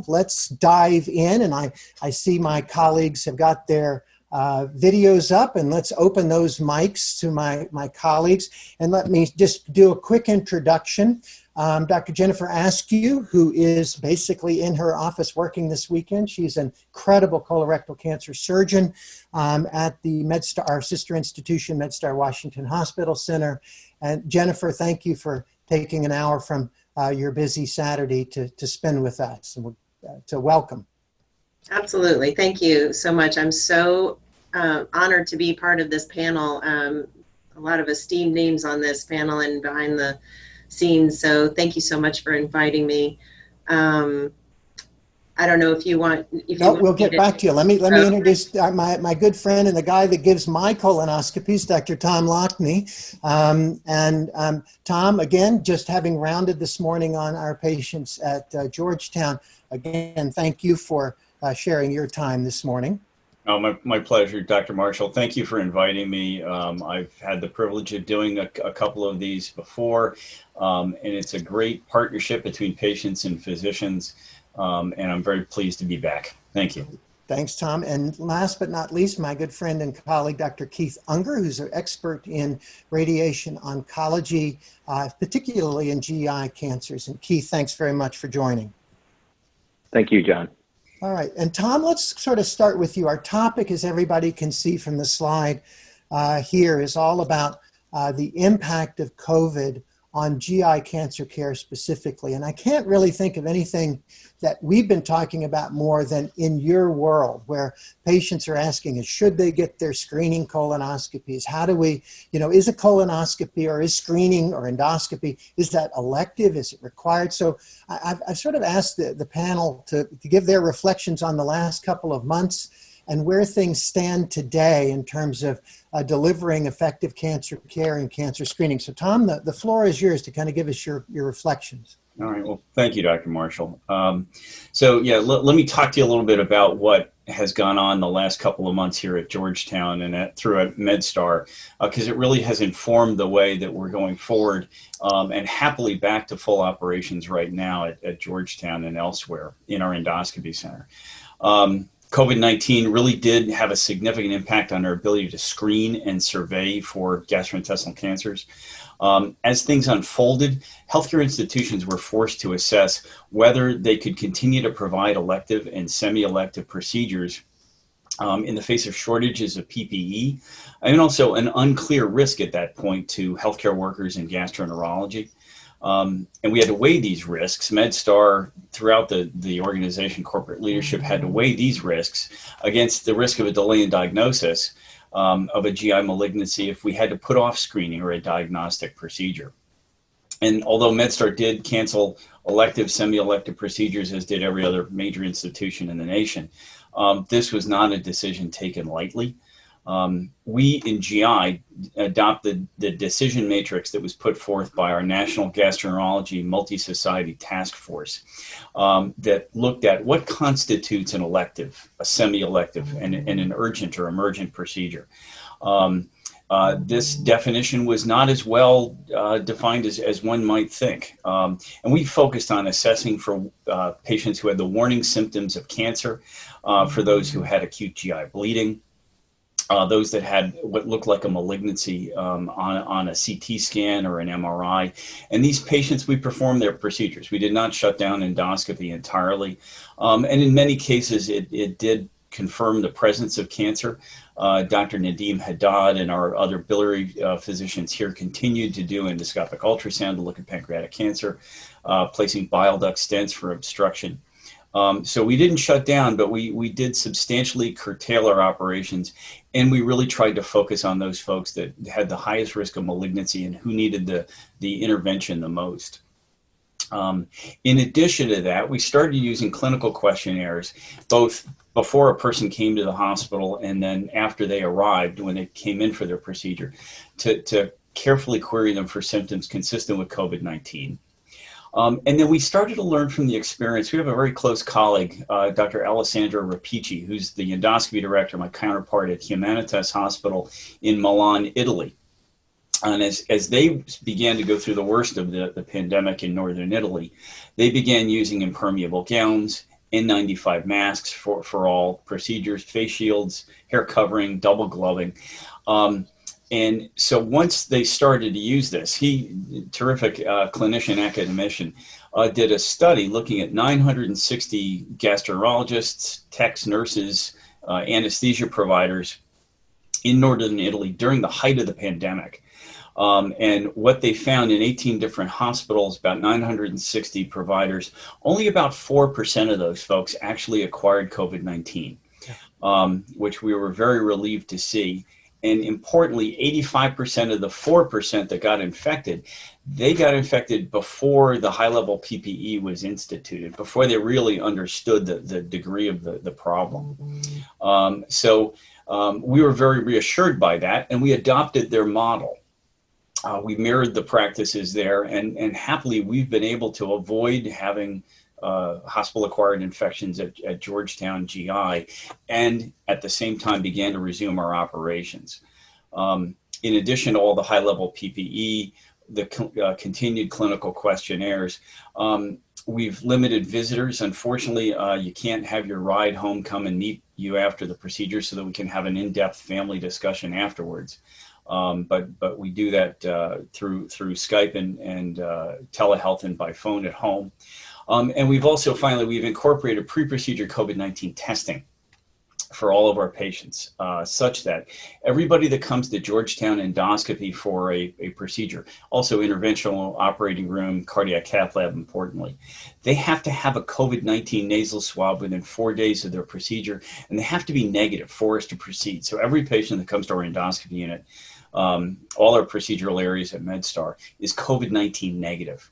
let's dive in. And I see my colleagues have got their videos up, and let's open those mics to my colleagues. And let me just do a quick introduction. Dr. Jennifer Ayscue, who is basically in her office working this weekend. She's an incredible colorectal cancer surgeon at the MedStar, our sister institution, MedStar Washington Hospital Center. And Jennifer, thank you for taking an hour from your busy Saturday to spend with us and to welcome. Absolutely. Thank you so much. I'm so honored to be part of this panel. A lot of esteemed names on this panel and behind the scenes. So thank you so much for inviting me. I don't know if you want. We'll get back to you. Let me introduce my good friend and the guy that gives my colonoscopies, Dr. Tom Lockni. Tom, again, just having rounded this morning on our patients at Georgetown. Again, thank you for sharing your time this morning. Oh, my pleasure, Dr. Marshall. Thank you for inviting me. I've had the privilege of doing a couple of these before, and it's a great partnership between patients and physicians, and I'm very pleased to be back. Thank you. Thanks, Tom. And last but not least, my good friend and colleague, Dr. Keith Unger, who's an expert in radiation oncology, particularly in GI cancers. And Keith, thanks very much for joining. Thank you, John. All right, and Tom, let's sort of start with you. Our topic, as everybody can see from the slide here, is all about the impact of COVID on GI cancer care specifically. And I can't really think of anything that we've been talking about more than in your world, where patients are asking us, should they get their screening colonoscopies? How do we, is a colonoscopy or is screening or endoscopy, is that elective? Is it required? So I've sort of asked the panel to give their reflections on the last couple of months and where things stand today in terms of delivering effective cancer care and cancer screening. So Tom, the floor is yours to kind of give us your reflections. All right, well, thank you, Dr. Marshall. Let me talk to you a little bit about what has gone on the last couple of months here at Georgetown and through MedStar, because it really has informed the way that we're going forward and happily back to full operations right now at Georgetown and elsewhere in our endoscopy center. COVID-19 really did have a significant impact on our ability to screen and survey for gastrointestinal cancers. As things unfolded, healthcare institutions were forced to assess whether they could continue to provide elective and semi-elective procedures in the face of shortages of PPE, and also an unclear risk at that point to healthcare workers in gastroenterology. And we had to weigh these risks. MedStar, throughout the organization, corporate leadership had to weigh these risks against the risk of a delay in diagnosis of a GI malignancy if we had to put off screening or a diagnostic procedure. And although MedStar did cancel elective, semi-elective procedures, as did every other major institution in the nation, this was not a decision taken lightly. We in GI adopted the decision matrix that was put forth by our National Gastroenterology Multi-Society Task Force that looked at what constitutes an elective, a semi-elective, and an urgent or emergent procedure. This definition was not as well defined as one might think. And we focused on assessing for patients who had the warning symptoms of cancer, for those who had acute GI bleeding, those that had what looked like a malignancy on a CT scan or an MRI. And these patients, we performed their procedures. We did not shut down endoscopy entirely. And in many cases, it did confirm the presence of cancer. Dr. Nadim Haddad and our other biliary physicians here continued to do endoscopic ultrasound to look at pancreatic cancer, placing bile duct stents for obstruction. So we didn't shut down, but we did substantially curtail our operations, and we really tried to focus on those folks that had the highest risk of malignancy and who needed the intervention the most. In addition to that, we started using clinical questionnaires, both before a person came to the hospital and then after they arrived, when they came in for their procedure, to carefully query them for symptoms consistent with COVID-19. And then we started to learn from the experience. We have a very close colleague, Dr. Alessandro Rapici, who's the endoscopy director, my counterpart at Humanitas Hospital in Milan, Italy. And as they began to go through the worst of the pandemic in northern Italy, they began using impermeable gowns, N95 masks for all procedures, face shields, hair covering, double gloving. And so once they started to use this, terrific clinician academician, did a study looking at 960 gastroenterologists, techs, nurses, anesthesia providers in northern Italy during the height of the pandemic. And what they found in 18 different hospitals, about 960 providers, only about 4% of those folks actually acquired COVID-19, which we were very relieved to see. And importantly, 85% of the 4% that got infected, they got infected before the high-level PPE was instituted, before they really understood the degree of the problem. So we were very reassured by that, and we adopted their model. We mirrored the practices there, and happily, we've been able to avoid having hospital-acquired infections at Georgetown GI, and at the same time began to resume our operations. In addition to all the high-level PPE, the continued clinical questionnaires, we've limited visitors. Unfortunately, you can't have your ride home come and meet you after the procedure so that we can have an in-depth family discussion afterwards. But we do that through Skype and telehealth and by phone at home. And we've also we've incorporated pre-procedure COVID-19 testing for all of our patients, such that everybody that comes to Georgetown endoscopy for a procedure, also interventional operating room, cardiac cath lab, importantly, they have to have a COVID-19 nasal swab within 4 days of their procedure, and they have to be negative for us to proceed. So every patient that comes to our endoscopy unit, all our procedural areas at MedStar, is COVID-19 negative.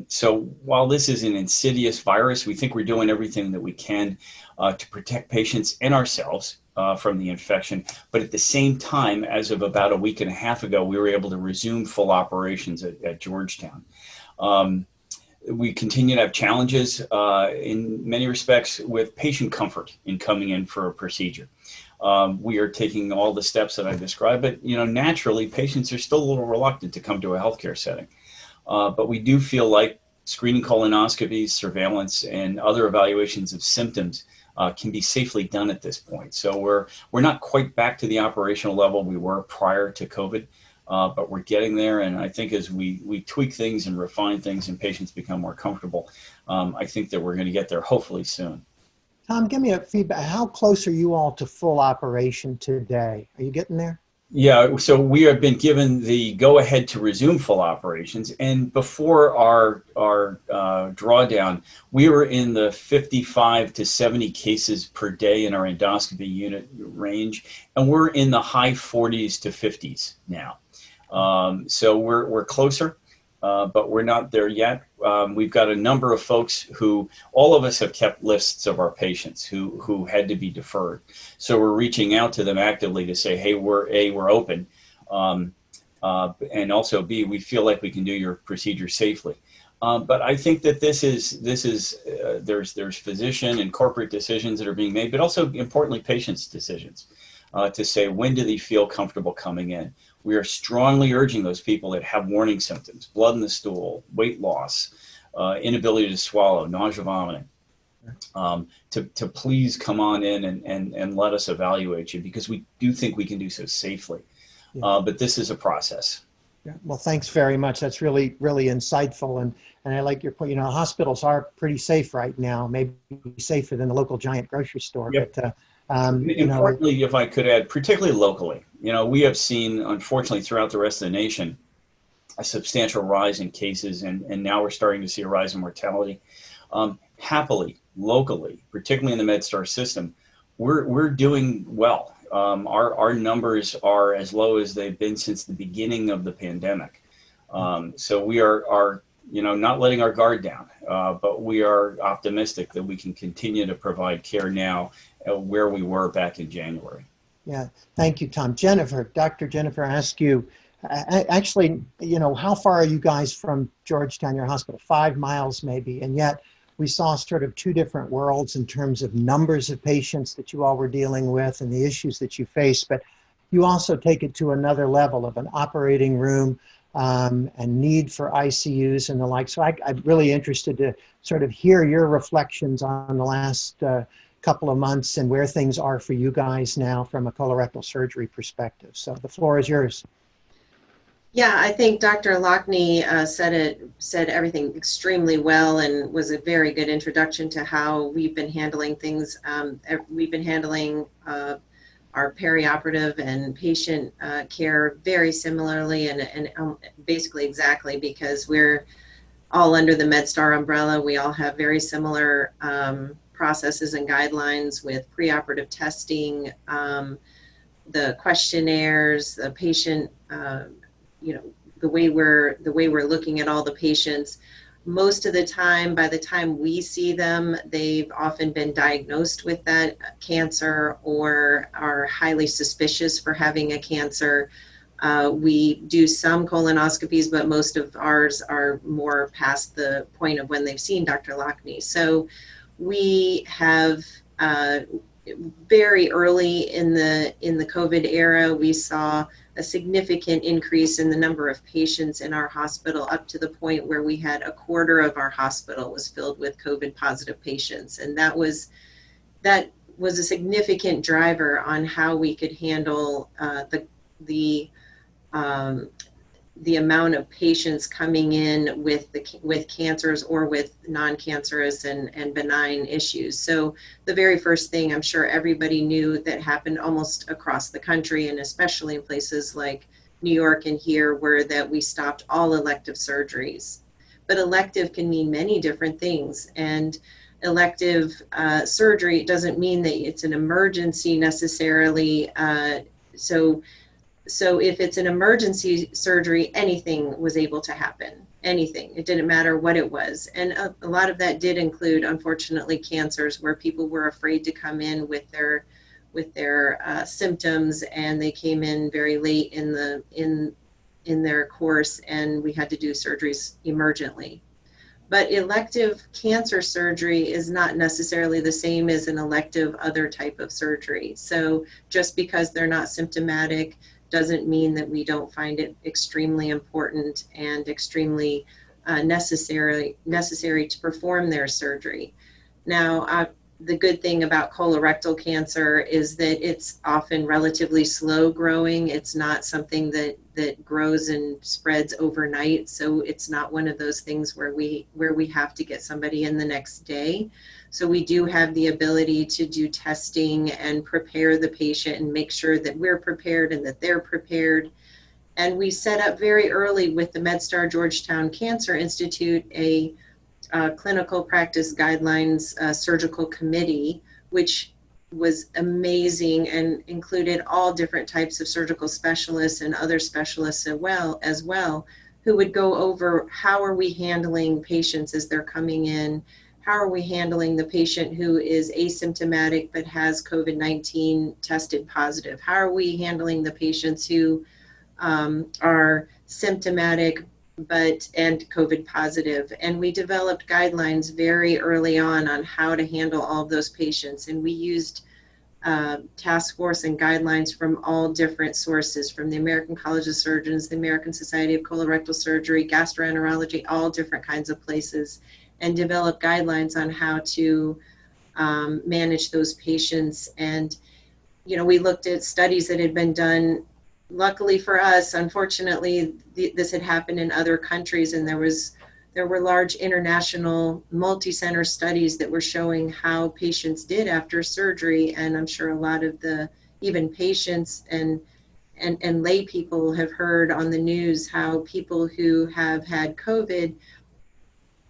So while this is an insidious virus, we think we're doing everything that we can to protect patients and ourselves from the infection. But at the same time, as of about a week and a half ago, we were able to resume full operations at Georgetown. We continue to have challenges in many respects with patient comfort in coming in for a procedure. We are taking all the steps that I described, but naturally, patients are still a little reluctant to come to a healthcare setting. But we do feel like screening colonoscopies, surveillance, and other evaluations of symptoms can be safely done at this point. So we're not quite back to the operational level we were prior to COVID, but we're getting there. And I think as we tweak things and refine things and patients become more comfortable, I think that we're going to get there hopefully soon. Tom, give me a feedback. How close are you all to full operation today? Are you getting there? Yeah, so we have been given the go-ahead to resume full operations, and before our drawdown, we were in the 55 to 70 cases per day in our endoscopy unit range, and we're in the high 40s to 50s now. So we're closer, but we're not there yet. We've got a number of folks who, all of us have kept lists of our patients who had to be deferred. So we're reaching out to them actively to say, hey, we're open. And also B, we feel like we can do your procedure safely. But I think that there's physician and corporate decisions that are being made, but also importantly, patients' decisions to say, when do they feel comfortable coming in? We are strongly urging those people that have warning symptoms, blood in the stool, weight loss, inability to swallow, nausea, vomiting, to please come on in and let us evaluate you, because we do think we can do so safely. Yeah. But this is a process. Yeah. Well, thanks very much. That's really, really insightful. And I like your point. Hospitals are pretty safe right now, maybe safer than the local giant grocery store. Yep. But importantly, if I could add, particularly locally, we have seen, unfortunately, throughout the rest of the nation, a substantial rise in cases, and now we're starting to see a rise in mortality. Happily, locally, particularly in the MedStar system, we're doing well. Our numbers are as low as they've been since the beginning of the pandemic. So we are not letting our guard down, but we are optimistic that we can continue to provide care now where we were back in January. Yeah, thank you, Tom. Dr. Jennifer Ayscue, actually, how far are you guys from Georgetown, your hospital? 5 miles maybe, and yet we saw sort of two different worlds in terms of numbers of patients that you all were dealing with and the issues that you faced, but you also take it to another level of an operating room, and need for ICUs and the like. So I'm really interested to sort of hear your reflections on the last couple of months and where things are for you guys now from a colorectal surgery perspective. So the floor is yours. Yeah, I think Dr. Lockni said everything extremely well and was a very good introduction to how we've been handling things. We've been handling our perioperative and patient care very similarly and basically exactly, because we're all under the MedStar umbrella. We all have very similar processes and guidelines with preoperative testing, the questionnaires, the patient, the way we're looking at all the patients. Most of the time, by the time we see them, they've often been diagnosed with that cancer or are highly suspicious for having a cancer. We do some colonoscopies, but most of ours are more past the point of when they've seen Dr. Lockni. So we have very early in the COVID era, we saw a significant increase in the number of patients in our hospital, up to the point where we had a quarter of our hospital was filled with COVID positive patients. And that was a significant driver on how we could handle the amount of patients coming in with cancers or with non-cancerous and benign issues. So the very first thing I'm sure everybody knew that happened almost across the country, and especially in places like New York and here, were that we stopped all elective surgeries. But elective can mean many different things, and elective surgery doesn't mean that it's an emergency necessarily. So if it's an emergency surgery, anything was able to happen, anything. It didn't matter what it was. And a lot of that did include, unfortunately, cancers where people were afraid to come in with their symptoms, and they came in very late in their course, and we had to do surgeries emergently. But elective cancer surgery is not necessarily the same as an elective other type of surgery. So just because they're not symptomatic doesn't mean that we don't find it extremely important and extremely necessary to perform their surgery. Now, the good thing about colorectal cancer is that it's often relatively slow growing. It's not something that grows and spreads overnight. So it's not one of those things where we have to get somebody in the next day. So we do have the ability to do testing and prepare the patient and make sure that we're prepared and that they're prepared. And we set up very early with the MedStar Georgetown Cancer Institute a clinical practice guidelines surgical committee, which was amazing and included all different types of surgical specialists and other specialists as well, who would go over how are we handling patients as they're coming in. How are we handling the patient who is asymptomatic but has COVID-19 tested positive? How are we handling the patients who are symptomatic and COVID positive? And we developed guidelines very early on how to handle all of those patients. And we used task force and guidelines from all different sources, from the American College of Surgeons, the American Society of Colorectal Surgery, gastroenterology, all different kinds of places, and develop guidelines on how to manage those patients. And, we looked at studies that had been done. Luckily for us, unfortunately, this had happened in other countries, and there were large international multi-center studies that were showing how patients did after surgery. And I'm sure a lot of even patients and lay people have heard on the news how people who have had COVID,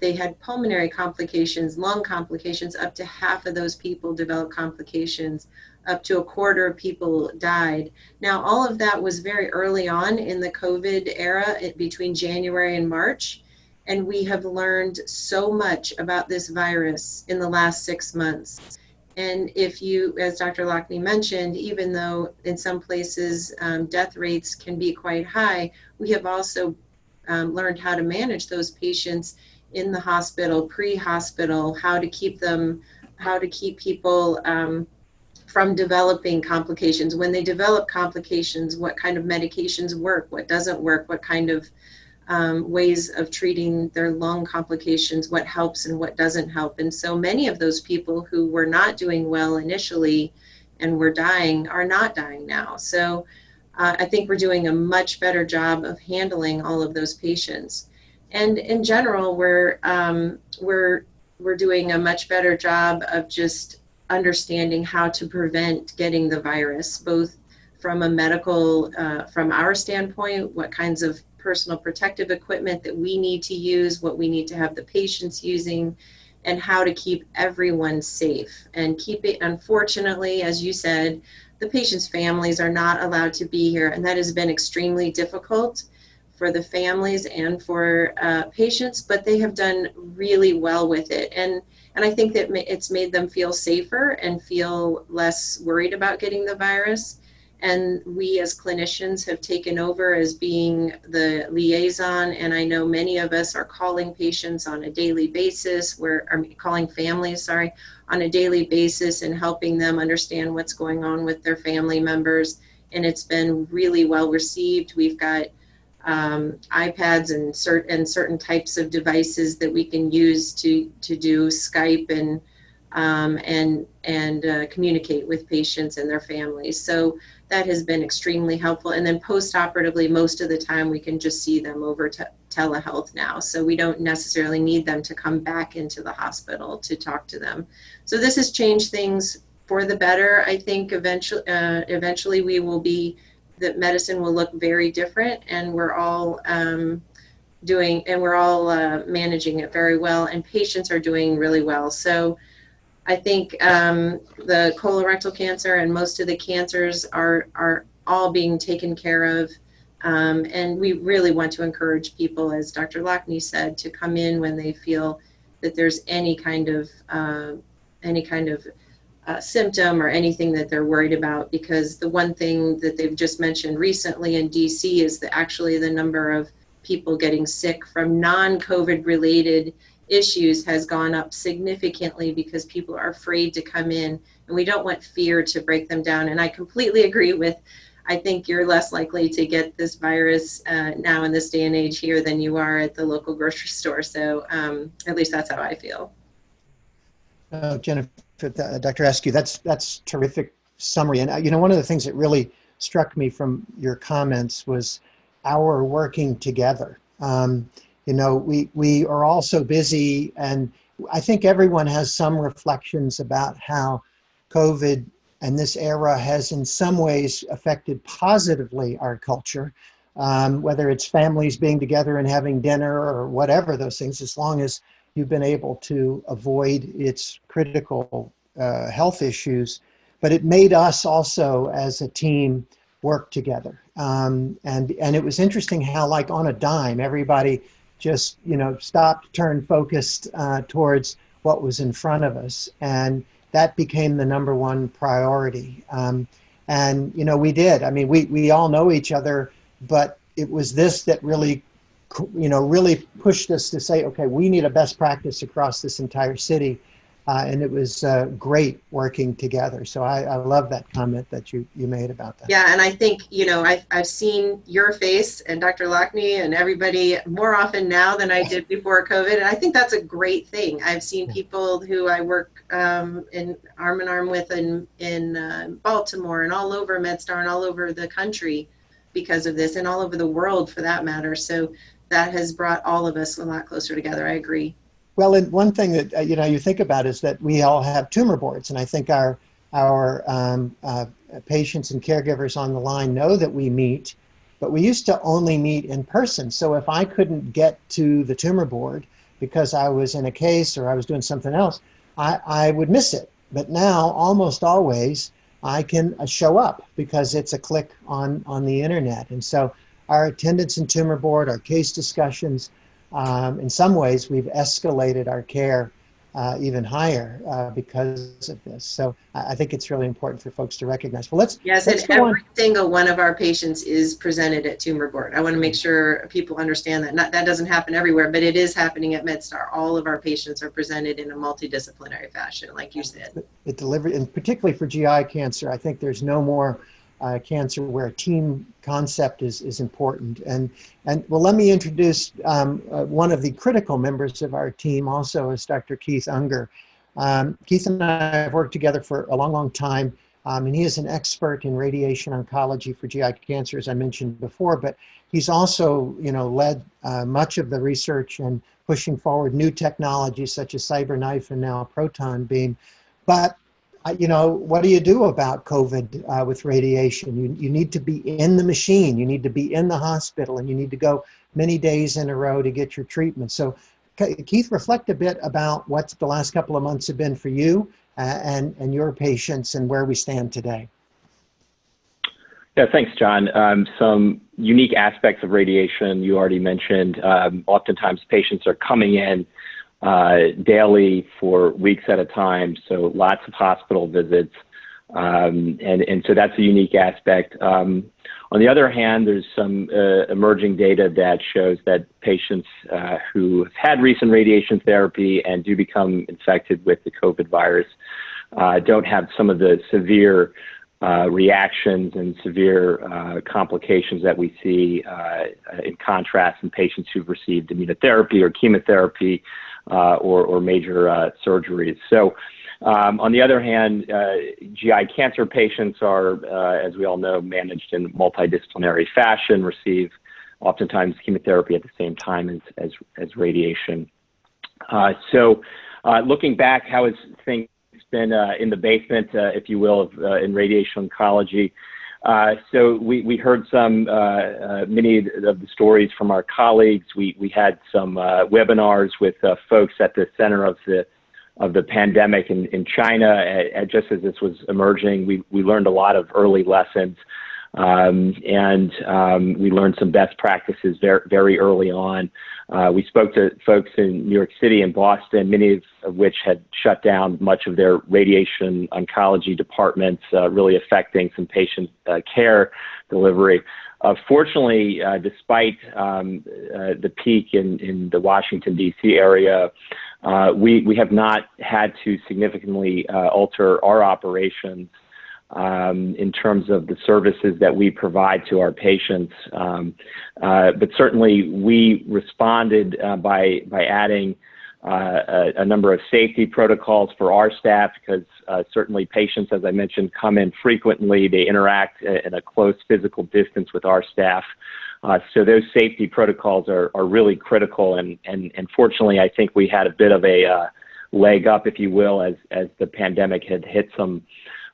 they had pulmonary complications, lung complications. Up to half of those people developed complications. Up to a quarter of people died. Now, all of that was very early on in the COVID era, between January and March. And we have learned so much about this virus in the last 6 months. And if you, as Dr. Lockni mentioned, even though in some places death rates can be quite high, we have also learned how to manage those patients in the hospital, pre-hospital, how to keep people from developing complications. When they develop complications, what kind of medications work, what doesn't work, what kind of ways of treating their lung complications, what helps and what doesn't help. And so many of those people who were not doing well initially and were dying are not dying now. So I think we're doing a much better job of handling all of those patients. And in general, we're doing a much better job of just understanding how to prevent getting the virus, both from a medical, from our standpoint, what kinds of personal protective equipment that we need to use, what we need to have the patients using, and how to keep everyone safe and keep it. Unfortunately, as you said, the patients' families are not allowed to be here, and that has been extremely difficult for the families and for patients, but they have done really well with it. And I think that it's made them feel safer and feel less worried about getting the virus. And we as clinicians have taken over as being the liaison. And I know many of us are calling patients on a daily basis, calling families, on a daily basis and helping them understand what's going on with their family members. And it's been really well received. We've got iPads and certain types of devices that we can use to do Skype and communicate with patients and their families. So that has been extremely helpful. And then post-operatively, most of the time we can just see them over telehealth now. So we don't necessarily need them to come back into the hospital to talk to them. So this has changed things for the better. I think eventually that medicine will look very different, and we're all managing it very well, and patients are doing really well. So I think the colorectal cancer and most of the cancers are all being taken care of. And we really want to encourage people, as Dr. Lockni said, to come in when they feel that there's any kind of symptom or anything that they're worried about, because the one thing that they've just mentioned recently in DC is that actually the number of people getting sick from non-COVID related issues has gone up significantly because people are afraid to come in, and we don't want fear to break them down. And I completely agree with, I think you're less likely to get this virus now in this day and age here than you are at the local grocery store. So at least that's how I feel. Jennifer, Dr. Ayscue, that's terrific summary. And one of the things that really struck me from your comments was our working together. We are all so busy, and I think everyone has some reflections about how COVID and this era has in some ways affected positively our culture, whether it's families being together and having dinner or whatever those things, as long as you've been able to avoid its critical health issues. But it made us also as a team work together. And it was interesting how, like on a dime, everybody just, stopped, turned, focused towards what was in front of us. And that became the number one priority. We did. I mean, we all know each other, but it was this that really, really pushed us to say, okay, we need a best practice across this entire city. And it was great working together. So I love that comment that you made about that. Yeah, and I think, I've seen your face and Dr. Lockni and everybody more often now than I did before COVID. And I think that's a great thing. I've seen people who I work in arm in arm with in Baltimore and all over MedStar and all over the country because of this, and all over the world for that matter. So that has brought all of us a lot closer together. I agree. Well, and one thing that you think about is that we all have tumor boards, and I think our patients and caregivers on the line know that we meet, but we used to only meet in person. So if I couldn't get to the tumor board because I was in a case or I was doing something else, I would miss it. But now, almost always, I can show up because it's a click on the internet. And so our attendance in tumor board, our case discussions, in some ways, we've escalated our care even higher because of this. So I think it's really important for folks to recognize. Well, let's and go on. every single one of our patients is presented at tumor board. I want to make sure people understand that. That doesn't happen everywhere, but it is happening at MedStar. All of our patients are presented in a multidisciplinary fashion, like you said. It delivered, and particularly for GI cancer, I think there's no more cancer where a team concept is important. And well, let me introduce one of the critical members of our team also is Dr. Keith Unger. Keith and I have worked together for a long, long time, and he is an expert in radiation oncology for GI cancer, as I mentioned before, but he's also, led much of the research and pushing forward new technologies such as CyberKnife and now proton beam. But what do you do about COVID with radiation? You need to be in the machine, you need to be in the hospital, and you need to go many days in a row to get your treatment. So Keith, reflect a bit about what the last couple of months have been for you and your patients and where we stand today. Yeah, thanks, John. Some unique aspects of radiation you already mentioned. Oftentimes patients are coming in daily for weeks at a time, so lots of hospital visits, and so that's a unique aspect. On the other hand, there's some emerging data that shows that patients who have had recent radiation therapy and do become infected with the COVID virus don't have some of the severe reactions and severe complications that we see in contrast in patients who've received immunotherapy or chemotherapy or major surgeries. So on the other hand, GI cancer patients are, as we all know, managed in multidisciplinary fashion, receive oftentimes chemotherapy at the same time as radiation. So looking back, how has things been in the basement, if you will, in radiation oncology? So we heard many of the stories from our colleagues. We had some webinars with folks at the center of the pandemic in China. Just as this was emerging, we learned a lot of early lessons, and we learned some best practices very early on. We spoke to folks in New York City and Boston, many of which had shut down much of their radiation oncology departments, really affecting some patient care delivery. Fortunately, despite the peak in the Washington, D.C. area, we have not had to significantly alter our operations in terms of the services that we provide to our patients. But certainly we responded by adding a number of safety protocols for our staff, because certainly patients, as I mentioned, come in frequently. They interact in a close physical distance with our staff. So those safety protocols are really critical. And fortunately, I think we had a bit of a leg up, if you will, as the pandemic had hit some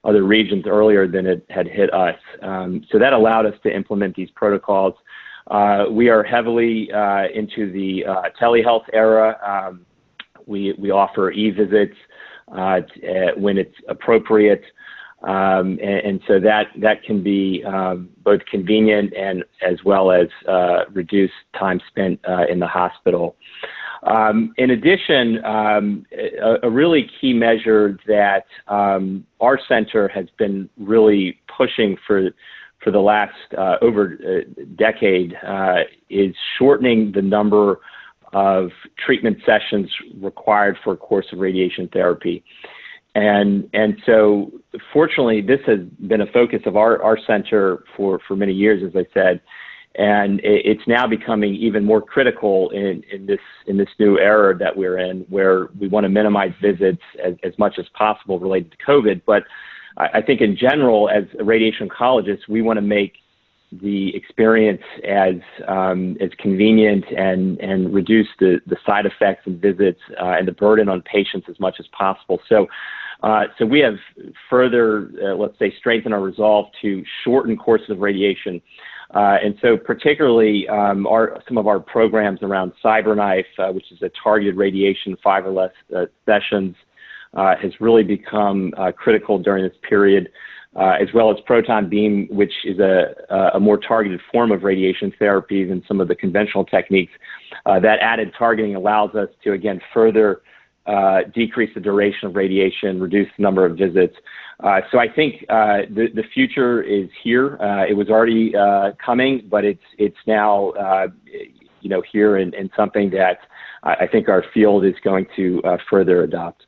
other regions earlier than it had hit us. So that allowed us to implement these protocols. We are heavily into the telehealth era. We offer e-visits when it's appropriate. And so that can be both convenient and as well as reduce time spent in the hospital. In addition, a really key measure that our center has been really pushing for the last over a decade is shortening the number of treatment sessions required for a course of radiation therapy. And so fortunately, this has been a focus of our center for many years, as I said. And it's now becoming even more critical in this new era that we're in, where we want to minimize visits as much as possible related to COVID. But I think in general, as a radiation oncologist, we want to make the experience as convenient and reduce the side effects and visits and the burden on patients as much as possible. So we have further, let's say, strengthened our resolve to shorten courses of radiation. And so particularly some of our programs around CyberKnife, which is a targeted radiation 5 or less sessions, has really become critical during this period, as well as proton beam, which is a more targeted form of radiation therapy than some of the conventional techniques. That added targeting allows us to, again, further decrease the duration of radiation, reduce the number of visits. So I think the future is here. It was already coming, but it's now here and something that I think our field is going to further adopt.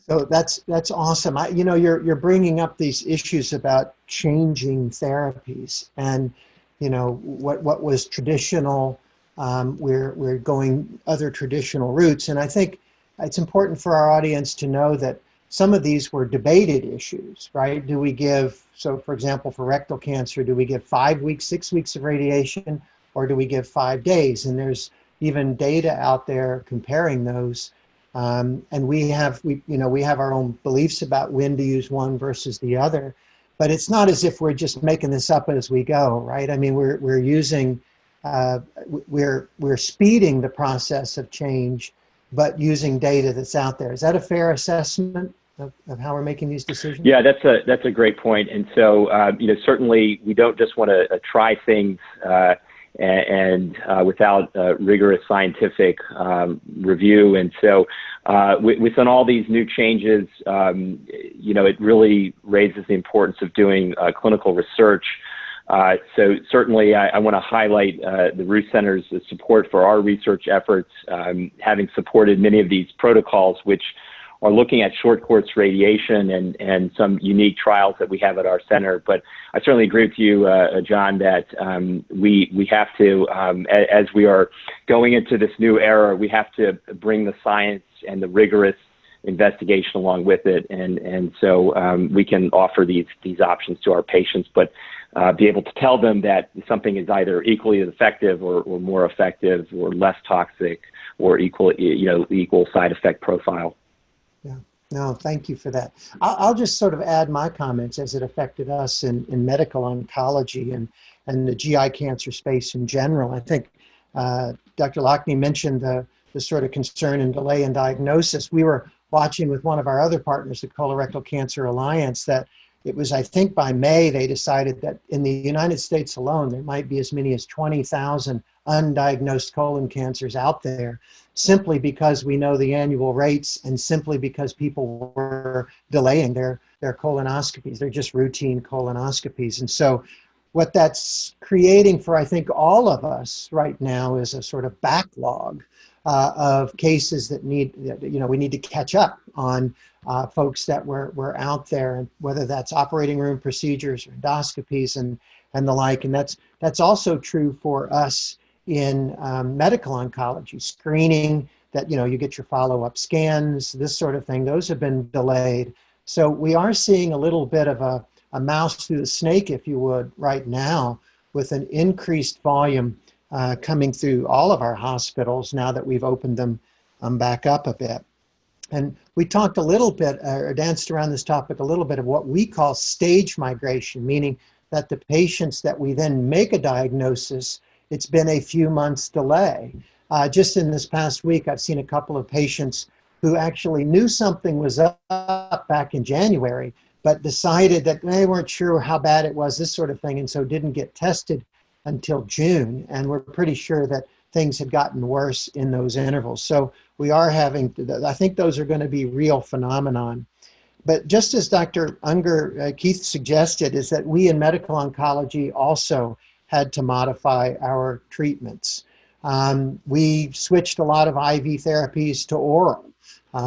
So that's awesome. You're bringing up these issues about changing therapies, and what was traditional. We're going other traditional routes, and I think it's important for our audience to know that some of these were debated issues, right? Do we give, so for example, for rectal cancer, do we give 5 weeks, 6 weeks of radiation, or do we give 5 days? And there's even data out there comparing those. And we have our own beliefs about when to use one versus the other, but it's not as if we're just making this up as we go, right? I mean, we're using, we're speeding the process of change, but using data that's out there. Is that a fair assessment of how we're making these decisions? Yeah, that's a great point. And so, certainly we don't just want to try things and without rigorous scientific review. And so within all these new changes, it really raises the importance of doing clinical research. So certainly I want to highlight the Root Center's support for our research efforts, having supported many of these protocols, which are looking at short course radiation and some unique trials that we have at our center. But I certainly agree with you, John, that we have to, as we are going into this new era, we have to bring the science and the rigorous investigation along with it. And so we can offer these options to our patients, but be able to tell them that something is either equally as effective or more effective or less toxic or equal side effect profile. Yeah, no, thank you for that. I'll just sort of add my comments as it affected us in medical oncology and the GI cancer space in general. I think Dr. Lockni mentioned the sort of concern and delay in diagnosis. We were watching with one of our other partners, the Colorectal Cancer Alliance, that it was, I think by May, they decided that in the United States alone, there might be as many as 20,000 undiagnosed colon cancers out there, simply because we know the annual rates and simply because people were delaying their colonoscopies. They're just routine colonoscopies. And so what that's creating for, I think, all of us right now is a sort of backlog of cases that we need to catch up on folks that were out there, and whether that's operating room procedures or endoscopies and the like. And that's also true for us in medical oncology, screening, that you get your follow-up scans, this sort of thing. Those have been delayed. So we are seeing a little bit of a mouse through the snake, if you would, right now, with an increased volume coming through all of our hospitals now that we've opened them back up a bit. And we talked a little bit, or danced around this topic a little bit, of what we call stage migration, meaning that the patients that we then make a diagnosis, it's been a few months delay. Just in this past week, I've seen a couple of patients who actually knew something was up back in January, but decided that they weren't sure how bad it was, this sort of thing, and so didn't get tested until June. And we're pretty sure that things had gotten worse in those intervals. So we are having, I think those are going to be real phenomenon. But just as Dr. Unger, Keith suggested, is that we in medical oncology also had to modify our treatments. We switched a lot of IV therapies to oral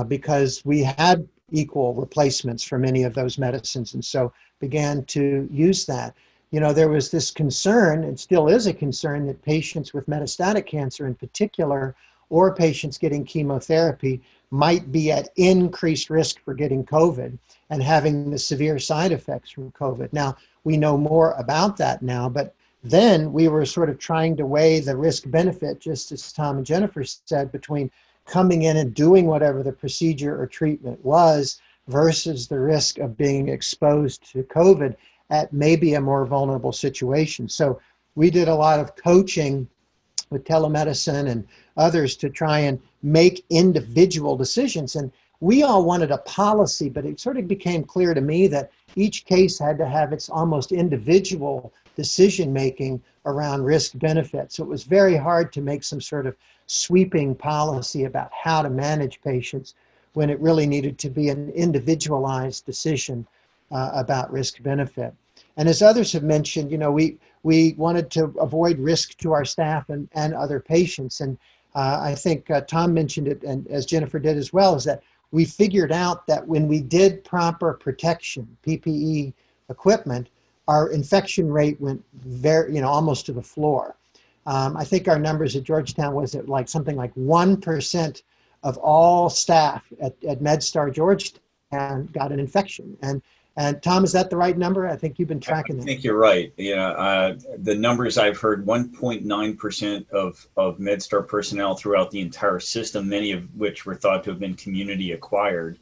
because we had equal replacements for many of those medicines, and so began to use that. There was this concern, and still is a concern, that patients with metastatic cancer in particular, or patients getting chemotherapy, might be at increased risk for getting COVID and having the severe side effects from COVID. Now, we know more about that now, but then we were sort of trying to weigh the risk-benefit, just as Tom and Jennifer said, between coming in and doing whatever the procedure or treatment was versus the risk of being exposed to COVID at maybe a more vulnerable situation. So we did a lot of coaching with telemedicine and others to try and make individual decisions. And we all wanted a policy, but it sort of became clear to me that each case had to have its almost individual decision making around risk benefit. So it was very hard to make some sort of sweeping policy about how to manage patients when it really needed to be an individualized decision about risk benefit. And as others have mentioned, you know, we wanted to avoid risk to our staff and other patients. And I think Tom mentioned it, and as Jennifer did as well, is that we figured out that when we did proper protection, PPE equipment, our infection rate went very, you know, almost to the floor. I think our numbers at Georgetown was at like something like 1% of all staff at MedStar Georgetown got an infection. And Tom, is that the right number? I think you've been tracking that. I think you're right. The numbers I've heard, 1.9% of MedStar personnel throughout the entire system, many of which were thought to have been community acquired.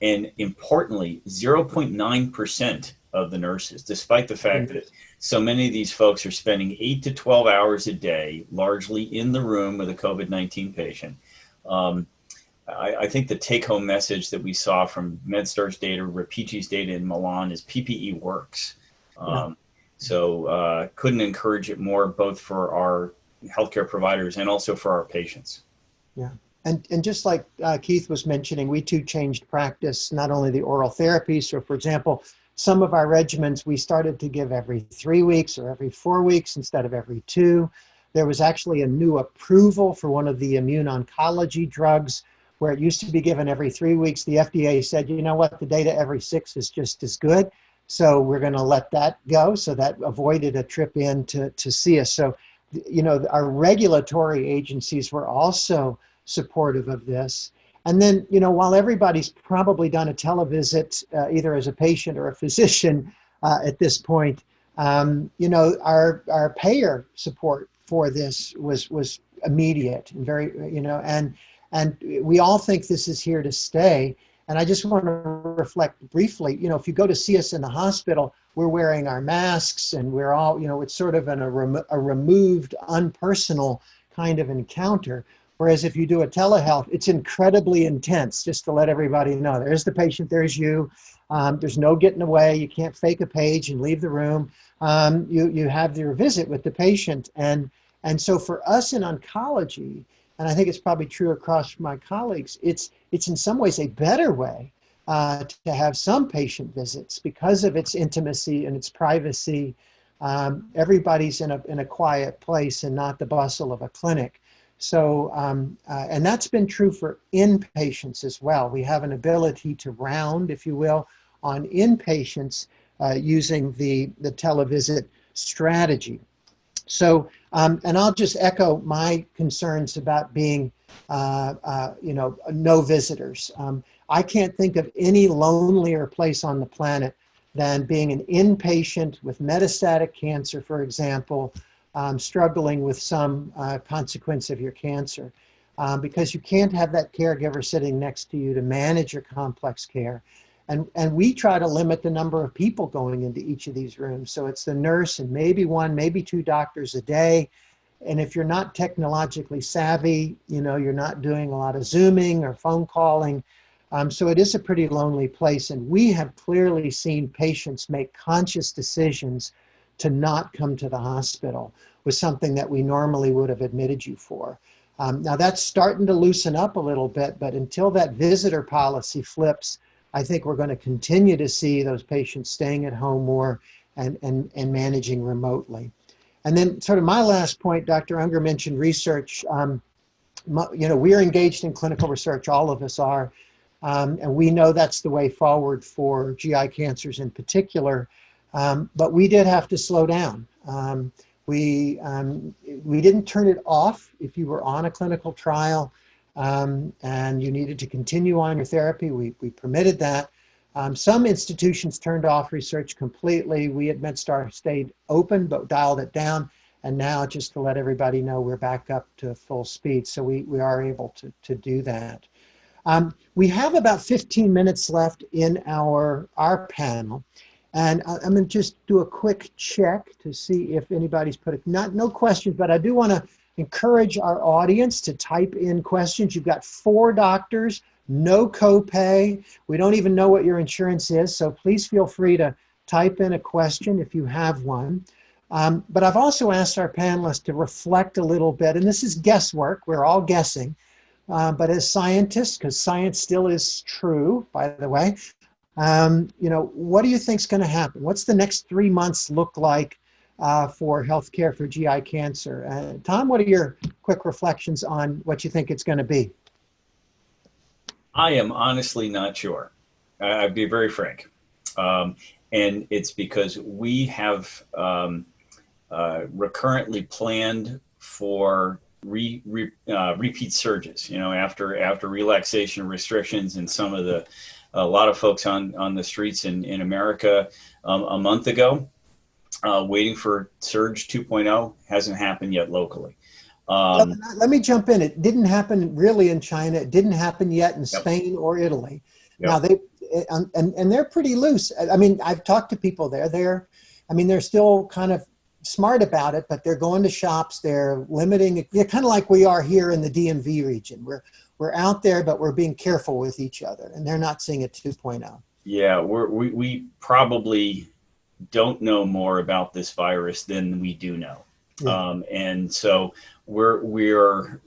And importantly, 0.9% of the nurses, despite the fact that so many of these folks are spending 8 to 12 hours a day, largely in the room with a COVID-19 patient. I think the take-home message that we saw from MedStar's data, Rapichi's data in Milan is PPE works. So couldn't encourage it more, both for our healthcare providers and also for our patients. Yeah, and just like Keith was mentioning, we too changed practice, not only the oral therapy. So for example, some of our regimens we started to give every 3 weeks or every 4 weeks instead of every 2. There was actually a new approval for one of the immune oncology drugs where it used to be given every 3 weeks. The FDA said, you know what, the data every 6 is just as good. So we're going to let that go. So that avoided a trip in to see us. So, you know, our regulatory agencies were also supportive of this. And then, you know, while everybody's probably done a televisit, either as a patient or a physician at this point, you know, our payer support for this was immediate and very, you know, and we all think this is here to stay. And I just want to reflect briefly, you know, if you go to see us in the hospital, we're wearing our masks and we're all, you know, it's sort of a removed, unpersonal kind of encounter. Whereas if you do a telehealth, it's incredibly intense, just to let everybody know. There's the patient, there's you. There's no getting away. You can't fake a page and leave the room. You have your visit with the patient. And so for us in oncology, and I think it's probably true across my colleagues, it's in some ways a better way to have some patient visits because of its intimacy and its privacy. Everybody's in a quiet place and not the bustle of a clinic. So, and that's been true for inpatients as well. We have an ability to round, if you will, on inpatients using the televisit strategy. So, and I'll just echo my concerns about being, you know, no visitors. I can't think of any lonelier place on the planet than being an inpatient with metastatic cancer, for example, struggling with some consequence of your cancer, because you can't have that caregiver sitting next to you to manage your complex care. And we try to limit the number of people going into each of these rooms. So it's the nurse and maybe 1, maybe 2 doctors a day. And if you're not technologically savvy, you know, you're not doing a lot of Zooming or phone calling. So it is a pretty lonely place. And we have clearly seen patients make conscious decisions to not come to the hospital with something that we normally would have admitted you for. Now that's starting to loosen up a little bit, but until that visitor policy flips, I think we're going to continue to see those patients staying at home more and managing remotely. And then sort of my last point, Dr. Unger mentioned research. You know, we're engaged in clinical research, all of us are, and we know that's the way forward for GI cancers in particular, but we did have to slow down. We didn't turn it off if you were on a clinical trial. And you needed to continue on your therapy. We permitted that. Some institutions turned off research completely. We at MedStar stayed open, but dialed it down. And now, just to let everybody know, we're back up to full speed. So we are able to do that. We have about 15 minutes left in our panel. And I'm going to just do a quick check to see if anybody's put no questions, but I do want to encourage our audience to type in questions. You've got 4 doctors, no copay. We don't even know what your insurance is, so please feel free to type in a question if you have one. But I've also asked our panelists to reflect a little bit, and this is guesswork, we're all guessing, but as scientists, because science still is true, by the way, what do you think is going to happen? What's the next 3 months look like for healthcare for GI cancer? Tom, what are your quick reflections on what you think it's going to be? I am honestly not sure. I'd be very frank. And it's because we have recurrently planned for repeat surges, after relaxation restrictions and a lot of folks on the streets in America a month ago, waiting for surge 2.0 hasn't happened yet locally. Let me jump in. It didn't happen really in China. It didn't happen yet in Spain or Italy. Now they're pretty loose. I mean, I've talked to people there. They're still kind of smart about it, but they're going to shops. They're limiting. They're kind of like we are here in the DMV region. We're out there, but we're being careful with each other, and they're not seeing it 2.0. Yeah, we probably don't know more about this virus than we do know. Yeah. And so we're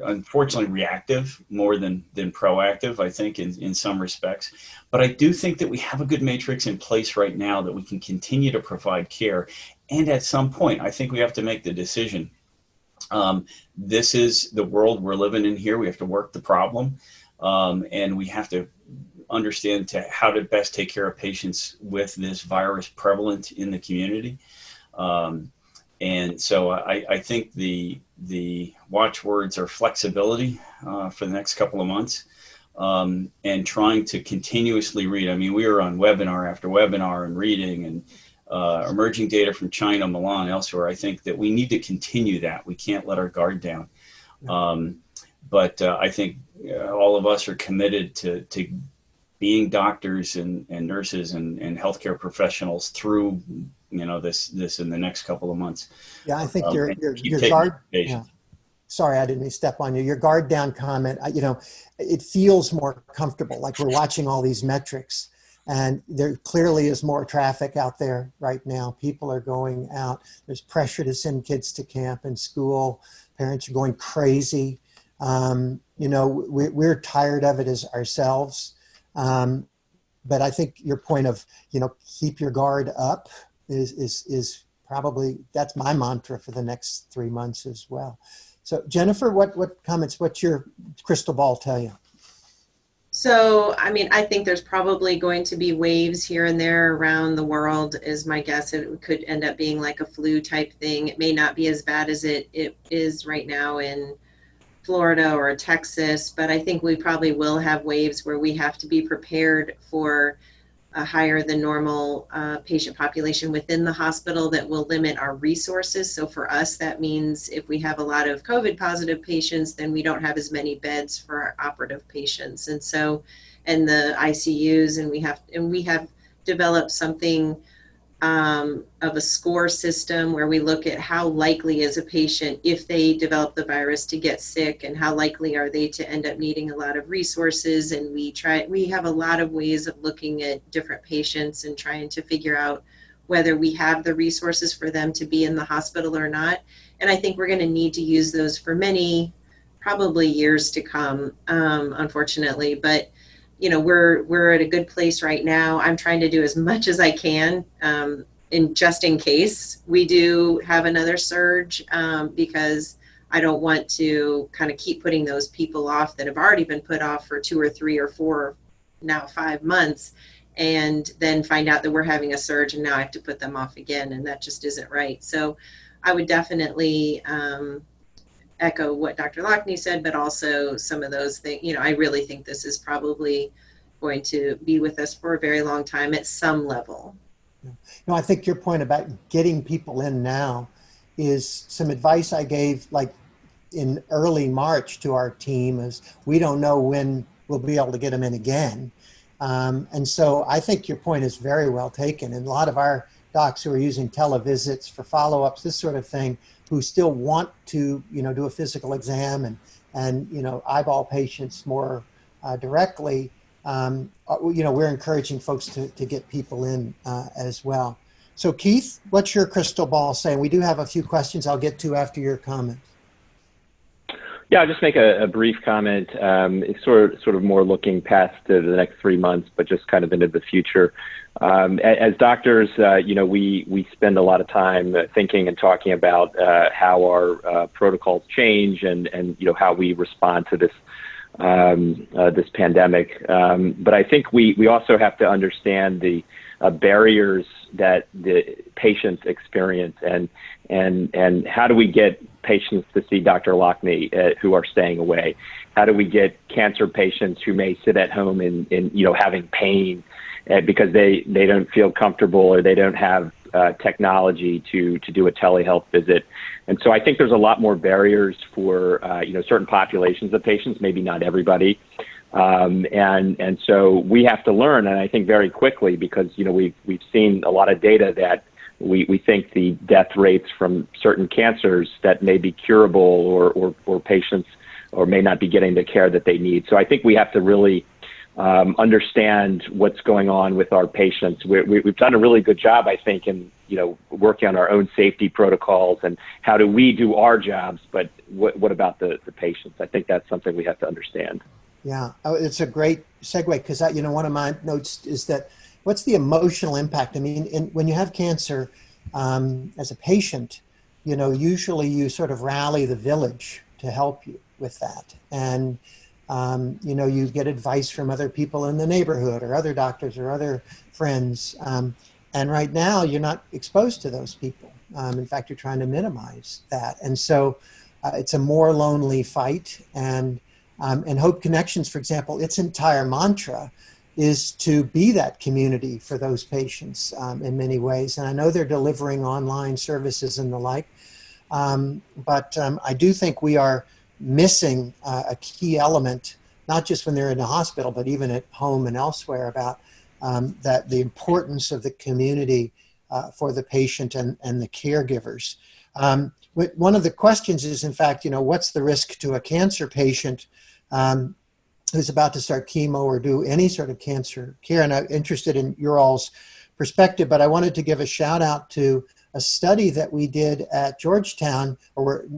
unfortunately reactive more than proactive, I think, in some respects. But I do think that we have a good matrix in place right now that we can continue to provide care. And at some point, I think we have to make the decision. This is the world we're living in here. We have to work the problem. And we have to understand how to best take care of patients with this virus prevalent in the community. And so I think the watchwords are flexibility for the next couple of months, and trying to continuously read. I mean, we were on webinar after webinar and reading and emerging data from China, Milan, elsewhere. I think that we need to continue that. We can't let our guard down. But I think all of us are committed to being doctors and nurses and healthcare professionals through this in the next couple of months. Yeah, I think your guard. Yeah. Sorry, I didn't mean to step on you. Your guard down comment. It feels more comfortable, like we're watching all these metrics, and there clearly is more traffic out there right now. People are going out. There's pressure to send kids to camp and school. Parents are going crazy. We're tired of it as ourselves. But I think your point of keep your guard up is probably, that's my mantra for the next 3 months as well. So Jennifer, what comments, what's your crystal ball tell you? So, I think there's probably going to be waves here and there around the world is my guess. It could end up being like a flu type thing. It may not be as bad as it is right now in Florida or Texas, but I think we probably will have waves where we have to be prepared for a higher than normal patient population within the hospital that will limit our resources. So for us, that means if we have a lot of COVID positive patients, then we don't have as many beds for our operative patients. And the ICUs, and we have developed something of a score system where we look at how likely is a patient, if they develop the virus, to get sick, and how likely are they to end up needing a lot of resources. And we have a lot of ways of looking at different patients and trying to figure out whether we have the resources for them to be in the hospital or not. And I think we're going to need to use those for many, probably years to come, unfortunately. But we're at a good place right now. I'm trying to do as much as I can just in case we do have another surge, because I don't want to kind of keep putting those people off that have already been put off for 2 or 3 or 4, now 5 months, and then find out that we're having a surge and now I have to put them off again, and that just isn't right. So I would definitely echo what Dr. Lockni said, but also some of those things. I really think this is probably going to be with us for a very long time at some level. I think your point about getting people in now is some advice I gave like in early March to our team, is we don't know when we'll be able to get them in again. And so I think your point is very well taken. And a lot of our docs who are using televisits for follow-ups, this sort of thing, who still want to, do a physical exam and eyeball patients more directly, we're encouraging folks to get people in as well. So Keith, what's your crystal ball saying? We do have a few questions I'll get to after your comment. Yeah, I'll just make a brief comment. It's sort of more looking past the next 3 months, but just kind of into the future. As doctors, we spend a lot of time thinking and talking about how our protocols change and how we respond to this this pandemic. But I think we also have to understand the barriers that the patients experience, and how do we get patients to see Dr. Lockni who are staying away? How do we get cancer patients who may sit at home and having pain because they don't feel comfortable or they don't have technology to do a telehealth visit? And so I think there's a lot more barriers for certain populations of patients, maybe not everybody. And so we have to learn, and I think very quickly, because we've seen a lot of data that we think the death rates from certain cancers that may be curable or patients or may not be getting the care that they need. So I think we have to really understand what's going on with our patients. We've done a really good job, I think, in working on our own safety protocols and how do we do our jobs, but what about the patients? I think that's something we have to understand. Yeah, it's a great segue, because one of my notes is that what's the emotional impact? I mean, when you have cancer, as a patient, usually you sort of rally the village to help you with that. And, you get advice from other people in the neighborhood or other doctors or other friends. And right now you're not exposed to those people. In fact, you're trying to minimize that. And so it's a more lonely fight. And Hope Connections, for example, its entire mantra is to be that community for those patients in many ways. And I know they're delivering online services and the like, but I do think we are missing a key element, not just when they're in the hospital, but even at home and elsewhere, about that the importance of the community for the patient and the caregivers. One of the questions is, in fact, what's the risk to a cancer patient who's about to start chemo or do any sort of cancer care? And I'm interested in your all's perspective, but I wanted to give a shout out to a study that we did at Georgetown,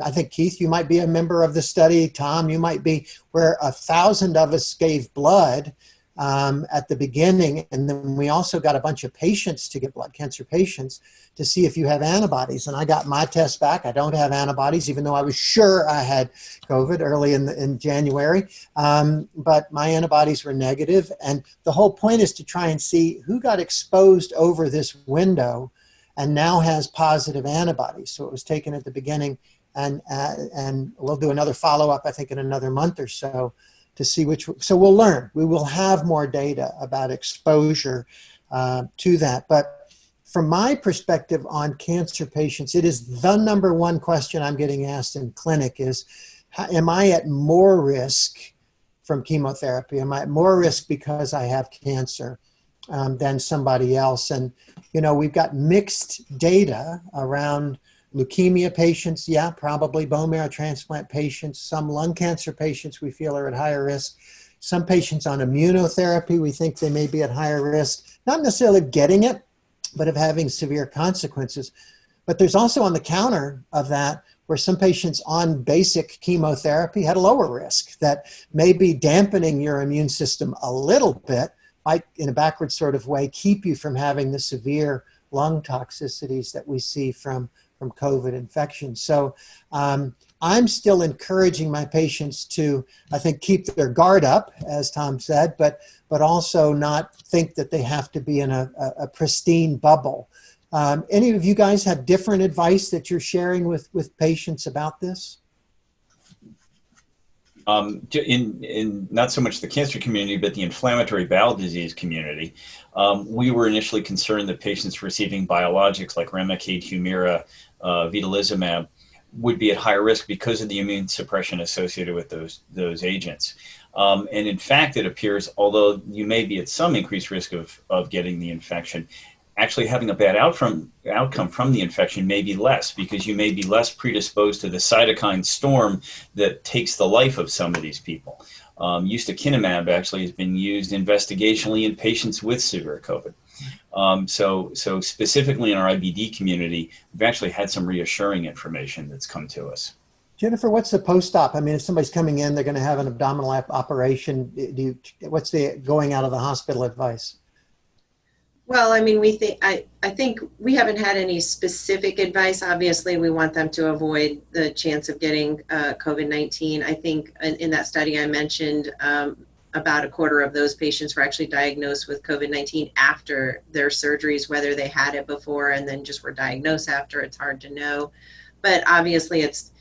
I think, Keith, you might be a member of the study, Tom, you might be, where 1,000 of us gave blood at the beginning, and then we also got a bunch of patients to get blood, cancer patients, to see if you have antibodies. And I got my test back. I don't have antibodies, even though I was sure I had COVID early in January. But my antibodies were negative. And the whole point is to try and see who got exposed over this window and now has positive antibodies. So it was taken at the beginning, and we'll do another follow-up, I think, in another month or so, to see so we'll learn. We will have more data about exposure to that. But from my perspective on cancer patients, it is the number one question I'm getting asked in clinic is, am I at more risk from chemotherapy? Am I at more risk because I have cancer than somebody else? And, we've got mixed data around leukemia patients, yeah, probably bone marrow transplant patients, some lung cancer patients we feel are at higher risk, some patients on immunotherapy, we think they may be at higher risk, not necessarily of getting it, but of having severe consequences. But there's also on the counter of that, where some patients on basic chemotherapy had a lower risk that may be dampening your immune system a little bit, might in a backward sort of way keep you from having the severe lung toxicities that we see from COVID infection. So I'm still encouraging my patients to, I think, keep their guard up, as Tom said, but also not think that they have to be in a pristine bubble. Any of you guys have different advice that you're sharing with patients about this? In not so much the cancer community, but the inflammatory bowel disease community, we were initially concerned that patients receiving biologics like Remicade, Humira, vedolizumab would be at higher risk because of the immune suppression associated with those agents. And in fact, it appears, although you may be at some increased risk of getting the infection, actually having a bad outcome from the infection may be less, because you may be less predisposed to the cytokine storm that takes the life of some of these people. Ustekinumab actually has been used investigationally in patients with severe COVID. So specifically in our IBD community, we've actually had some reassuring information that's come to us. Jennifer, what's the post-op? I mean, if somebody's coming in, they're going to have an abdominal operation. What's the going out of the hospital advice? Well, I mean, I think we haven't had any specific advice. Obviously, we want them to avoid the chance of getting COVID-19. I think in that study I mentioned, about a quarter of those patients were actually diagnosed with COVID-19 after their surgeries, whether they had it before and then just were diagnosed after. It's hard to know. But obviously, it's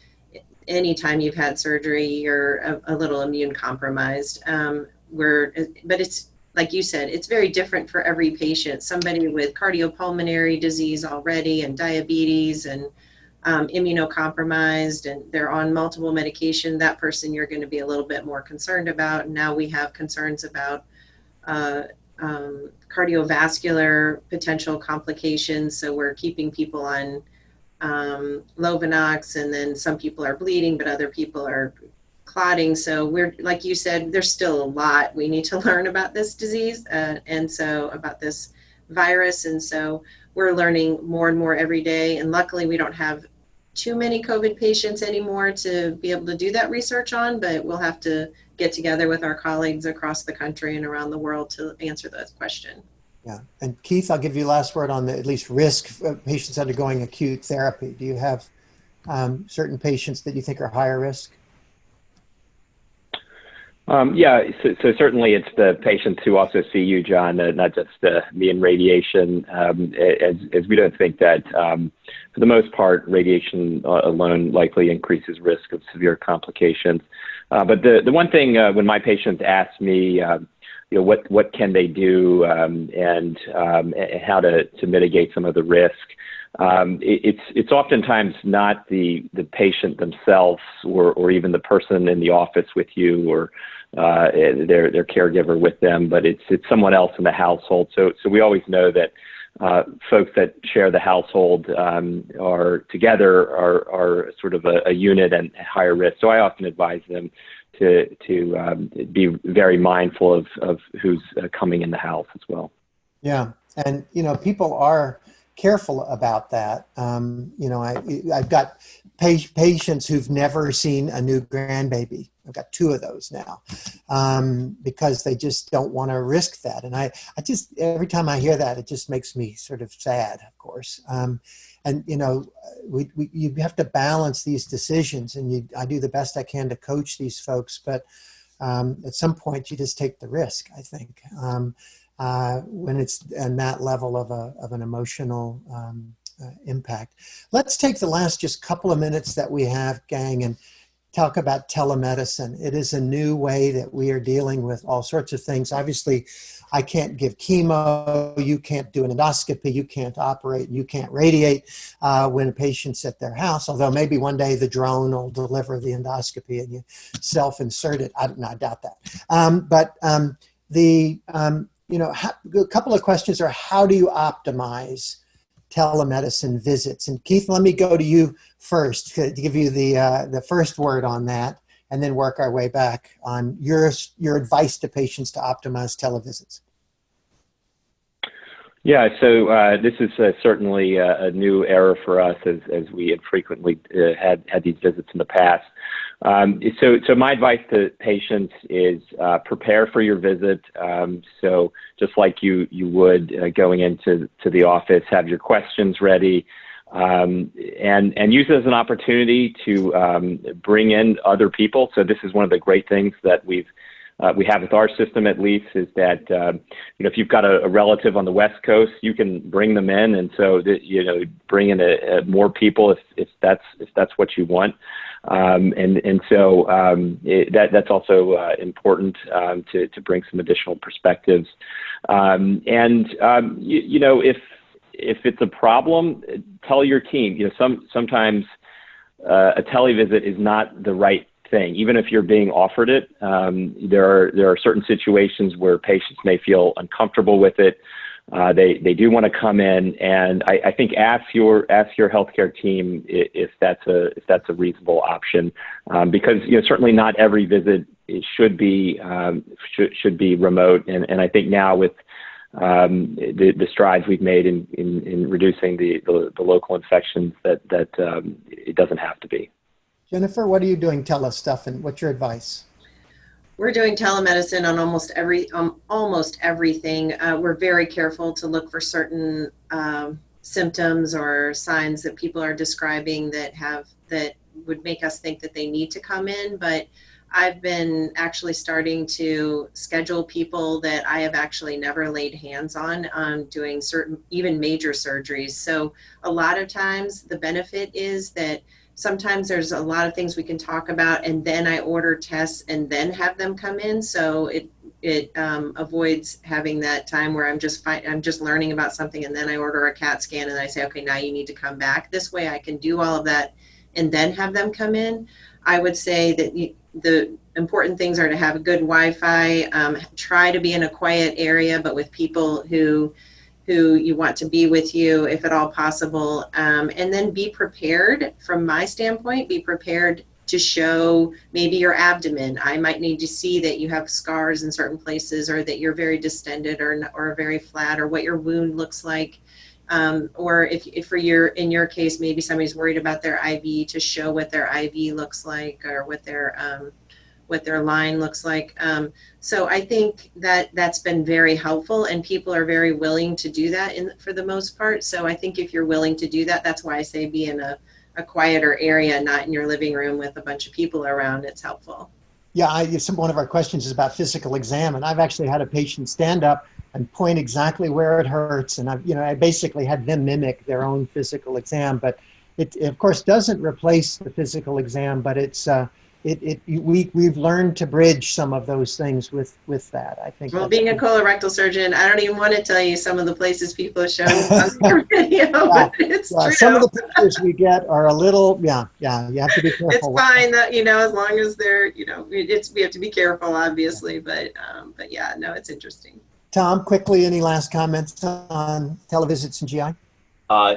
anytime you've had surgery, you're a little immune compromised. But it's, like you said, it's very different for every patient. Somebody with cardiopulmonary disease already and diabetes and immunocompromised and they're on multiple medication, that person you're going to be a little bit more concerned about. And now we have concerns about cardiovascular potential complications. So we're keeping people on Lovenox, and then some people are bleeding, but other people are clotting. So we're, like you said, there's still a lot we need to learn about this disease and so about this virus. And so we're learning more and more every day. And luckily we don't have too many COVID patients anymore to be able to do that research on, but we'll have to get together with our colleagues across the country and around the world to answer that question. Yeah. And Keith, I'll give you last word on the at least risk of patients undergoing acute therapy. Do you have certain patients that you think are higher risk? Yeah, so certainly it's the patients who also see you, John, not just me and radiation, as we don't think that, for the most part, radiation alone likely increases risk of severe complications. But the one thing when my patients ask me, what can they do and how to mitigate some of the risk, it's oftentimes not the patient themselves or even the person in the office with you or their caregiver with them, but it's someone else in the household. So we always know that folks that share the household are together are sort of a unit and higher risk. So I often advise them to be very mindful of who's coming in the house as well. Yeah, and people are careful about that. I've got patients who've never seen a new grandbaby. I've got 2 of those now because they just don't want to risk that. And I just, every time I hear that, it just makes me sort of sad, of course. And you have to balance these decisions, and I do the best I can to coach these folks, but at some point you just take the risk, I think, when it's in that level of an emotional impact. Let's take the last just couple of minutes that we have, gang, and talk about telemedicine. It is a new way that we are dealing with all sorts of things. Obviously, I can't give chemo, you can't do an endoscopy, you can't operate, you can't radiate when a patient's at their house, although maybe one day the drone will deliver the endoscopy and you self-insert it. I doubt that. A couple of questions are, how do you optimize telemedicine visits? And Keith, let me go to you first to give you the first word on that, and then work our way back on your advice to patients to optimize televisits. Yeah, so this is certainly a new era for us as we had frequently had these visits in the past. So my advice to patients is prepare for your visit. So just like you would going into the office, have your questions ready, and use it as an opportunity to bring in other people. So this is one of the great things that we have with our system, at least, is that if you've got a relative on the West Coast, you can bring them in, and so bring in more people if that's what you want. So that's also important to bring some additional perspectives. If it's a problem, tell your team. Sometimes a televisit is not the right thing, even if you're being offered it. There are certain situations where patients may feel uncomfortable with it. They do want to come in, and I think ask your healthcare team if that's a reasonable option, because certainly not every visit should be remote, and I think now with the strides we've made in reducing the local infections that it doesn't have to be. Jennifer, what are you doing telestuff, and what's your advice? We're doing telemedicine on almost everything. We're very careful to look for certain symptoms or signs that people are describing that would make us think that they need to come in. But I've been actually starting to schedule people that I have actually never laid hands on doing certain, even major surgeries. So a lot of times the benefit is that sometimes there's a lot of things we can talk about, and then I order tests and then have them come in. So it avoids having that time where I'm just learning about something and then I order a CAT scan and I say, okay, now you need to come back. This way I can do all of that and then have them come in. I would say that the important things are to have a good Wi-Fi, try to be in a quiet area, but with people who you want to be with you, if at all possible, and then be prepared. From my standpoint, be prepared to show maybe your abdomen. I might need to see that you have scars in certain places, or that you're very distended or very flat, or what your wound looks like. Or if in your case, maybe somebody's worried about their IV, to show what their IV looks like, or what their line looks like. So I think that's been very helpful, and people are very willing to do that for the most part. So I think if you're willing to do that, that's why I say be in a quieter area, not in your living room with a bunch of people around. It's helpful. Yeah, one of our questions is about physical exam, and I've actually had a patient stand up and point exactly where it hurts, and I basically had them mimic their own physical exam. But it of course doesn't replace the physical exam, but we've learned to bridge some of those things with that. I think. Well, being a colorectal surgeon, I don't even want to tell you some of the places people have shown on their video, but it's true. Some of the pictures we get are a little, you have to be careful. It's fine that, as long as they're, we have to be careful, obviously, but yeah, no, it's interesting. Tom, quickly, any last comments on televisits and GI?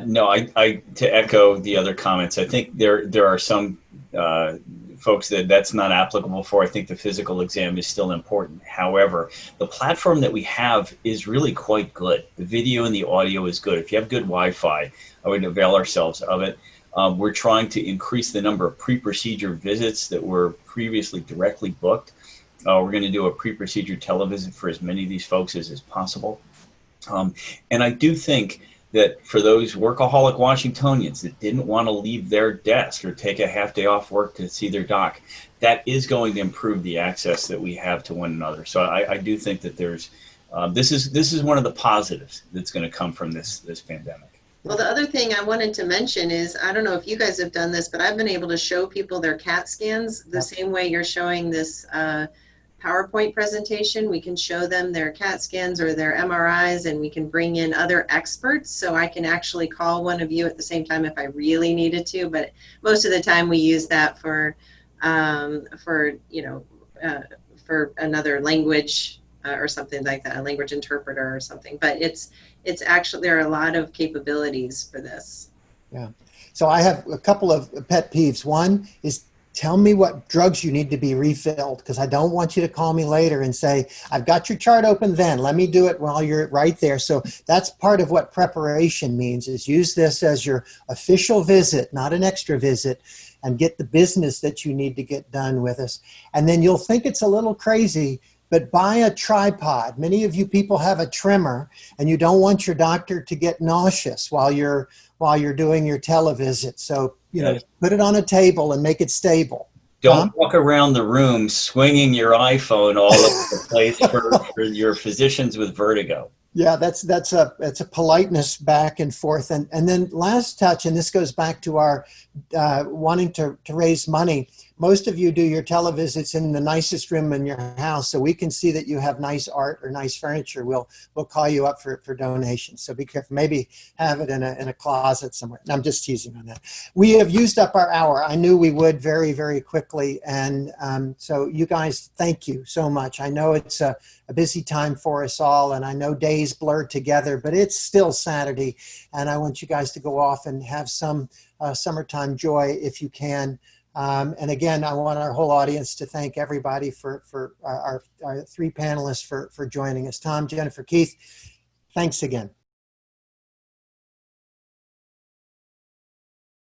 No, I to echo the other comments, I think there are some folks that's not applicable for. I think the physical exam is still important. However, the platform that we have is really quite good. The video and the audio is good. If you have good Wi-Fi, I would avail ourselves of it. We're trying to increase the number of pre-procedure visits that were previously directly booked. We're going to do a pre-procedure televisit for as many of these folks as is possible. And I do think that for those workaholic Washingtonians that didn't want to leave their desk or take a half day off work to see their doc, that is going to improve the access that we have to one another. So I do think that there's this is one of the positives that's going to come from this pandemic. Well, the other thing I wanted to mention is, I don't know if you guys have done this, but I've been able to show people their CAT scans the same way you're showing this PowerPoint presentation. We can show them their CAT scans or their MRIs, and we can bring in other experts. So I can actually call one of you at the same time if I really needed to, but most of the time we use that for another language or something like that, a language interpreter or something. But it's actually, there are a lot of capabilities for this. Yeah. So I have a couple of pet peeves. One is, tell me what drugs you need to be refilled, because I don't want you to call me later and say, I've got your chart open then. Let me do it while you're right there. So that's part of what preparation means, is use this as your official visit, not an extra visit, and get the business that you need to get done with us. And then you'll think it's a little crazy, but buy a tripod. Many of you people have a trimmer, and you don't want your doctor to get nauseous while you're doing your televisit. So, put it on a table and make it stable. Don't walk around the room swinging your iPhone all over the place for your physicians with vertigo. Yeah, that's a politeness back and forth. And then last touch, and this goes back to our wanting to raise money. Most of you do your televisits in the nicest room in your house, so we can see that you have nice art or nice furniture. We'll call you up for donations. So be careful. Maybe have it in a closet somewhere. I'm just teasing on that. We have used up our hour. I knew we would very, very quickly. And so you guys, thank you so much. I know it's a busy time for us all, and I know days blur together, but it's still Saturday, and I want you guys to go off and have some summertime joy if you can. And again, I want our whole audience to thank everybody for our three panelists for joining us. Tom, Jennifer, Keith, Thanks again.